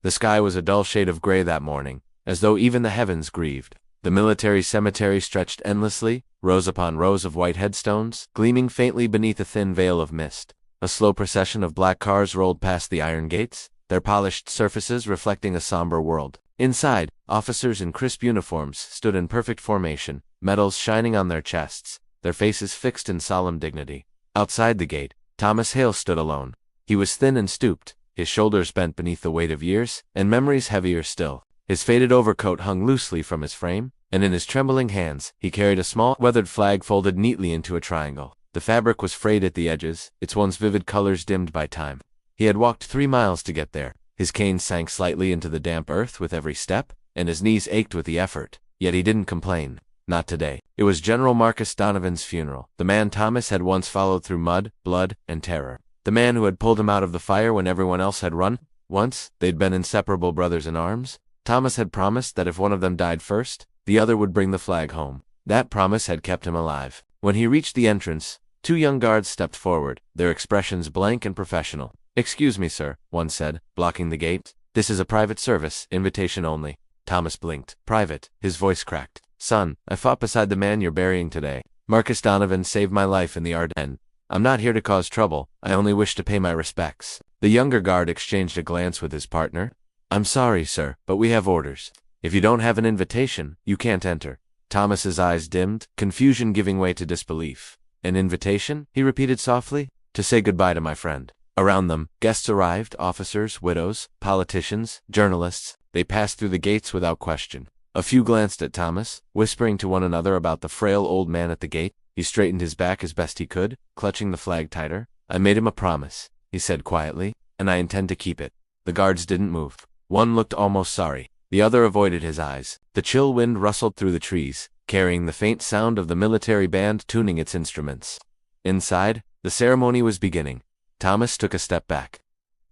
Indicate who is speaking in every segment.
Speaker 1: The sky was a dull shade of gray that morning, as though even the heavens grieved. The military cemetery stretched endlessly, rows upon rows of white headstones, gleaming faintly beneath a thin veil of mist. A slow procession of black cars rolled past the iron gates, their polished surfaces reflecting a somber world. Inside, officers in crisp uniforms stood in perfect formation, medals shining on their chests, their faces fixed in solemn dignity. Outside the gate, Thomas Hale stood alone. He was thin and stooped, his shoulders bent beneath the weight of years, and memories heavier still. His faded overcoat hung loosely from his frame, and in his trembling hands he carried a small, weathered flag folded neatly into a triangle. The fabric was frayed at the edges, its once vivid colors dimmed by time. He had walked 3 miles to get there. His cane sank slightly into the damp earth with every step, and his knees ached with the effort. Yet he didn't complain. Not today. It was General Marcus Donovan's funeral, the man Thomas had once followed through mud, blood, and terror. The man who had pulled him out of the fire when everyone else had run. Once, they'd been inseparable brothers in arms. Thomas had promised that if one of them died first, the other would bring the flag home. That promise had kept him alive. When he reached the entrance, 2 young guards stepped forward, their expressions blank and professional. "Excuse me, sir," one said, blocking the gate. "This is a private service, invitation only." Thomas blinked. "Private," his voice cracked. "Son, I fought beside the man you're burying today. Marcus Donovan saved my life in the Ardennes. I'm not here to cause trouble, I only wish to pay my respects." The younger guard exchanged a glance with his partner. "I'm sorry, sir, but we have orders. If you don't have an invitation, you can't enter." Thomas's eyes dimmed, confusion giving way to disbelief. "An invitation?" he repeated softly. "To say goodbye to my friend." Around them, guests arrived, officers, widows, politicians, journalists. They passed through the gates without question. A few glanced at Thomas, whispering to one another about the frail old man at the gate. He straightened his back as best he could, clutching the flag tighter. "I made him a promise," he said quietly, "and I intend to keep it." The guards didn't move. One looked almost sorry. The other avoided his eyes. The chill wind rustled through the trees, carrying the faint sound of the military band tuning its instruments. Inside, the ceremony was beginning. Thomas took a step back.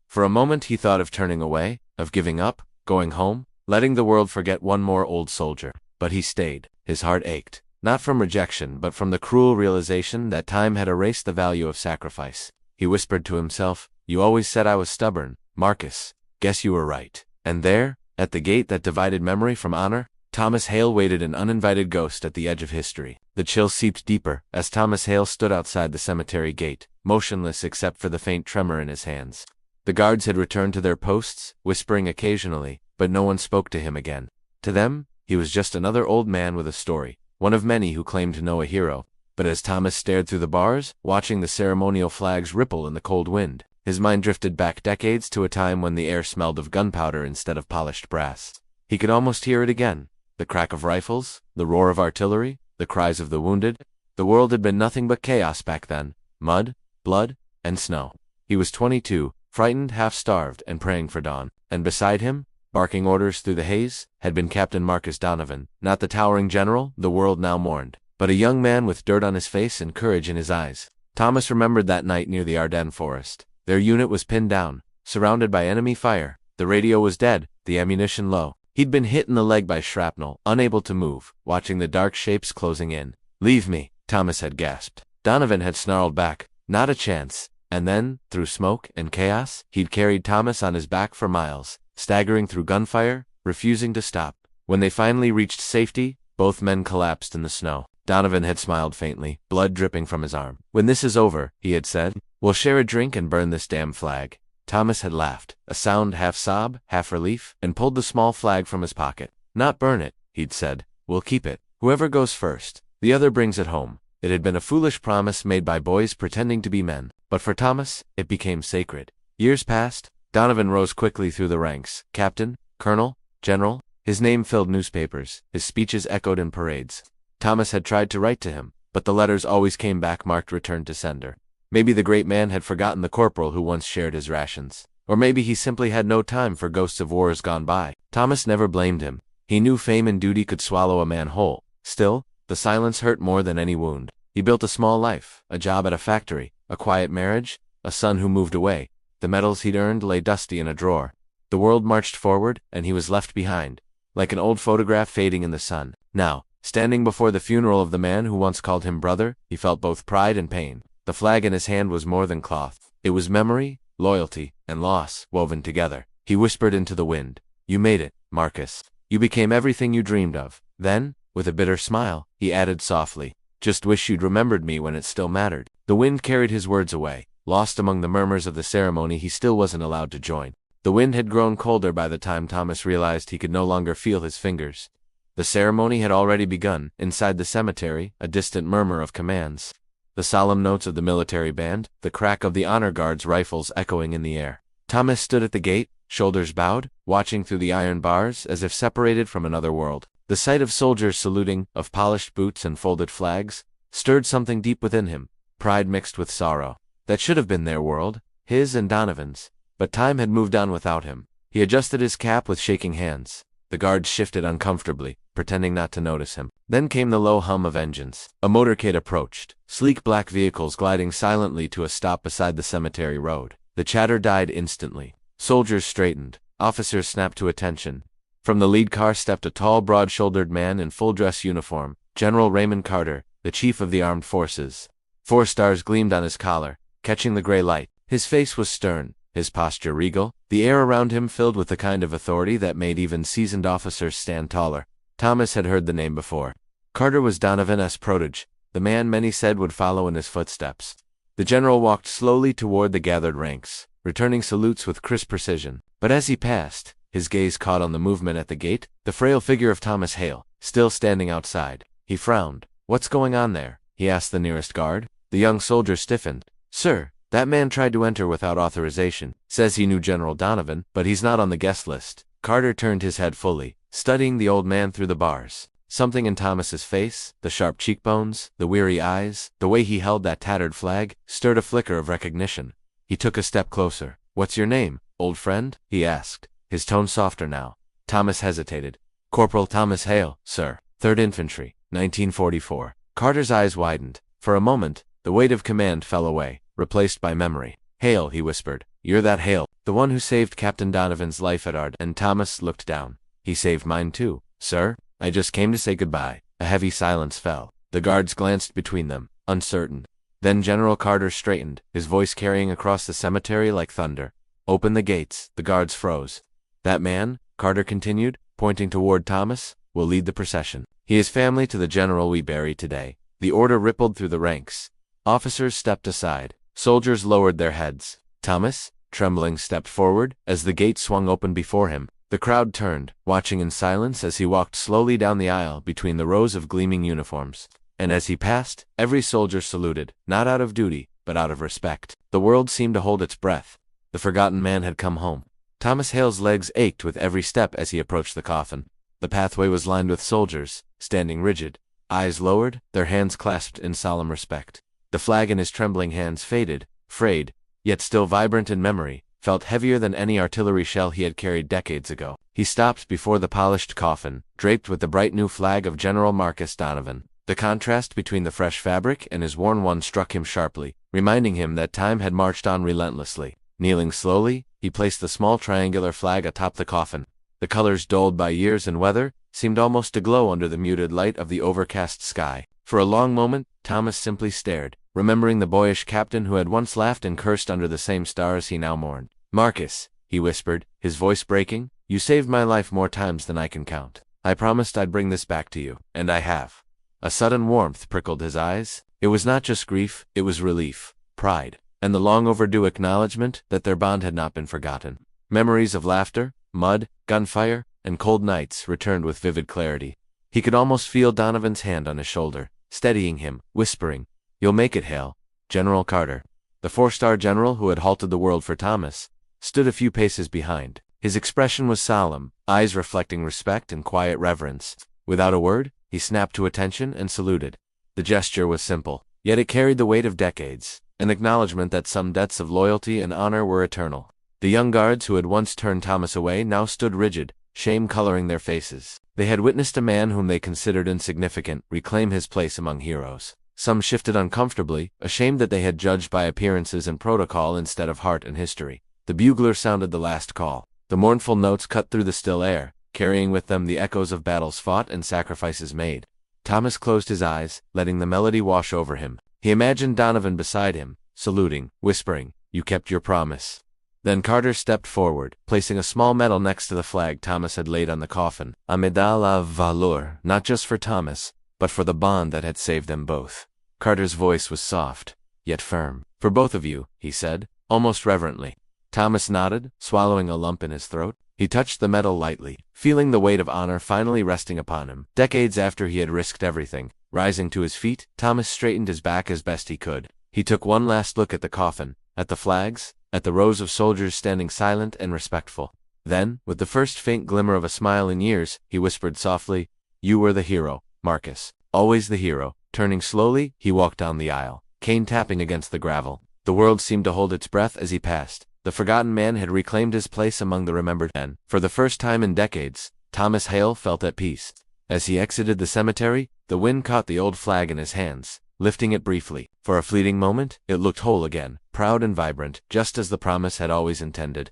Speaker 1: For a moment he thought of turning away, of giving up, going home, letting the world forget one more old soldier. But he stayed. His heart ached, not from rejection but from the cruel realization that time had erased the value of sacrifice. He whispered to himself, "You always said I was stubborn, Marcus. Guess you were right." And there, at the gate that divided memory from honor, Thomas Hale waited an uninvited ghost at the edge of history. The chill seeped deeper as Thomas Hale stood outside the cemetery gate, motionless except for the faint tremor in his hands. The guards had returned to their posts, whispering occasionally, but no one spoke to him again. To them, he was just another old man with a story, one of many who claimed to know a hero. But as Thomas stared through the bars, watching the ceremonial flags ripple in the cold wind, his mind drifted back decades to a time when the air smelled of gunpowder instead of polished brass. He could almost hear it again. The crack of rifles, the roar of artillery, the cries of the wounded. The world had been nothing but chaos back then. Mud, blood, and snow. He was 22, frightened, half-starved, and praying for dawn. And beside him, barking orders through the haze, had been Captain Marcus Donovan, not the towering general the world now mourned, but a young man with dirt on his face and courage in his eyes. Thomas remembered that night near the Ardennes forest. Their unit was pinned down, surrounded by enemy fire. The radio was dead, the ammunition low. He'd been hit in the leg by shrapnel, unable to move, watching the dark shapes closing in. "Leave me," Thomas had gasped. Donovan had snarled back, "Not a chance." And then, through smoke and chaos, he'd carried Thomas on his back for miles, staggering through gunfire, refusing to stop. When they finally reached safety, both men collapsed in the snow. Donovan had smiled faintly, blood dripping from his arm. "When this is over," he had said, "we'll share a drink and burn this damn flag." Thomas had laughed, a sound half sob, half relief, and pulled the small flag from his pocket. "Not burn it," he'd said. "We'll keep it. Whoever goes first, the other brings it home." It had been a foolish promise made by boys pretending to be men, but for Thomas, it became sacred. Years passed. Donovan rose quickly through the ranks. Captain, Colonel, General. His name filled newspapers. His speeches echoed in parades. Thomas had tried to write to him, but the letters always came back marked return to sender. Maybe the great man had forgotten the corporal who once shared his rations. Or maybe he simply had no time for ghosts of wars gone by. Thomas never blamed him. He knew fame and duty could swallow a man whole. Still, the silence hurt more than any wound. He built a small life, a job at a factory, a quiet marriage, a son who moved away. The medals he'd earned lay dusty in a drawer. The world marched forward, and he was left behind, like an old photograph fading in the sun. Now, standing before the funeral of the man who once called him brother, he felt both pride and pain. The flag in his hand was more than cloth. It was memory, loyalty, and loss, woven together. He whispered into the wind. You made it, Marcus. You became everything you dreamed of. Then, with a bitter smile, he added softly, just wish you'd remembered me when it still mattered. The wind carried his words away. Lost among the murmurs of the ceremony, he still wasn't allowed to join. The wind had grown colder by the time Thomas realized he could no longer feel his fingers. The ceremony had already begun. Inside the cemetery, a distant murmur of commands. The solemn notes of the military band, the crack of the honor guards' rifles echoing in the air. Thomas stood at the gate, shoulders bowed, watching through the iron bars as if separated from another world. The sight of soldiers saluting, of polished boots and folded flags, stirred something deep within him, pride mixed with sorrow. That should have been their world, his and Donovan's, but time had moved on without him. He adjusted his cap with shaking hands. The guards shifted uncomfortably, pretending not to notice him. Then came the low hum of engines. A motorcade approached, sleek black vehicles gliding silently to a stop beside the cemetery road. The chatter died instantly. Soldiers straightened. Officers snapped to attention. From the lead car stepped a tall, broad-shouldered man in full-dress uniform, General Raymond Carter, the chief of the armed forces. 4 stars gleamed on his collar, catching the gray light. His face was stern, his posture regal, the air around him filled with the kind of authority that made even seasoned officers stand taller. Thomas had heard the name before. Carter was Donovan's protege, the man many said would follow in his footsteps. The general walked slowly toward the gathered ranks, returning salutes with crisp precision. But as he passed, his gaze caught on the movement at the gate, the frail figure of Thomas Hale, still standing outside. He frowned. What's going on there? He asked the nearest guard. The young soldier stiffened. Sir, that man tried to enter without authorization. Says he knew General Donovan, but he's not on the guest list. Carter turned his head fully, studying the old man through the bars. Something in Thomas's face, the sharp cheekbones, the weary eyes, the way he held that tattered flag, stirred a flicker of recognition. He took a step closer. What's your name, old friend? He asked, his tone softer now. Thomas hesitated. Corporal Thomas Hale, sir. 3rd Infantry, 1944. Carter's eyes widened. For a moment, the weight of command fell away, replaced by memory. Hale, he whispered. You're that Hale, the one who saved Captain Donovan's life at Ard. And Thomas looked down. He saved mine too, sir. I just came to say goodbye. A heavy silence fell. The guards glanced between them, uncertain. Then General Carter straightened, his voice carrying across the cemetery like thunder. Open the gates. The guards froze. That man, Carter continued, pointing toward Thomas, will lead the procession. He is family to the general we bury today. The order rippled through the ranks. Officers stepped aside. Soldiers lowered their heads. Thomas, trembling, stepped forward. As the gate swung open before him, the crowd turned, watching in silence as he walked slowly down the aisle between the rows of gleaming uniforms. And as he passed, every soldier saluted, not out of duty, but out of respect. The world seemed to hold its breath. The forgotten man had come home. Thomas Hale's legs ached with every step as he approached the coffin. The pathway was lined with soldiers, standing rigid, eyes lowered, their hands clasped in solemn respect. The flag in his trembling hands faded, frayed, yet still vibrant in memory, felt heavier than any artillery shell he had carried decades ago. He stopped before the polished coffin, draped with the bright new flag of General Marcus Donovan. The contrast between the fresh fabric and his worn one struck him sharply, reminding him that time had marched on relentlessly. Kneeling slowly, he placed the small triangular flag atop the coffin. The colors, dulled by years and weather, seemed almost to glow under the muted light of the overcast sky. For a long moment, Thomas simply stared, remembering the boyish captain who had once laughed and cursed under the same stars he now mourned. Marcus, he whispered, his voice breaking, you saved my life more times than I can count. I promised I'd bring this back to you, and I have. A sudden warmth prickled his eyes. It was not just grief, it was relief, pride, and the long-overdue acknowledgement that their bond had not been forgotten. Memories of laughter, mud, gunfire, and cold nights returned with vivid clarity. He could almost feel Donovan's hand on his shoulder, steadying him, whispering, You'll make it, Hale. General Carter, the 4-star general who had halted the world for Thomas, stood a few paces behind. His expression was solemn, eyes reflecting respect and quiet reverence. Without a word, he snapped to attention and saluted. The gesture was simple, yet it carried the weight of decades, an acknowledgement that some debts of loyalty and honor were eternal. The young guards who had once turned Thomas away now stood rigid, shame coloring their faces. They had witnessed a man whom they considered insignificant reclaim his place among heroes. Some shifted uncomfortably, ashamed that they had judged by appearances and protocol instead of heart and history. The bugler sounded the last call. The mournful notes cut through the still air, carrying with them the echoes of battles fought and sacrifices made. Thomas closed his eyes, letting the melody wash over him. He imagined Donovan beside him, saluting, whispering, You kept your promise. Then Carter stepped forward, placing a small medal next to the flag Thomas had laid on the coffin. A médaille à valeur, not just for Thomas, but for the bond that had saved them both. Carter's voice was soft, yet firm. "For both of you," he said, almost reverently. Thomas nodded, swallowing a lump in his throat. He touched the medal lightly, feeling the weight of honor finally resting upon him. Decades after he had risked everything, rising to his feet, Thomas straightened his back as best he could. He took one last look at the coffin, at the flags, at the rows of soldiers standing silent and respectful. Then, with the first faint glimmer of a smile in years, he whispered softly, "You were the hero, Marcus. Always the hero." Turning slowly, he walked down the aisle, cane tapping against the gravel. The world seemed to hold its breath as he passed. The forgotten man had reclaimed his place among the remembered men. For the first time in decades, Thomas Hale felt at peace. As he exited the cemetery, the wind caught the old flag in his hands, lifting it briefly. For a fleeting moment, it looked whole again, proud and vibrant, just as the promise had always intended.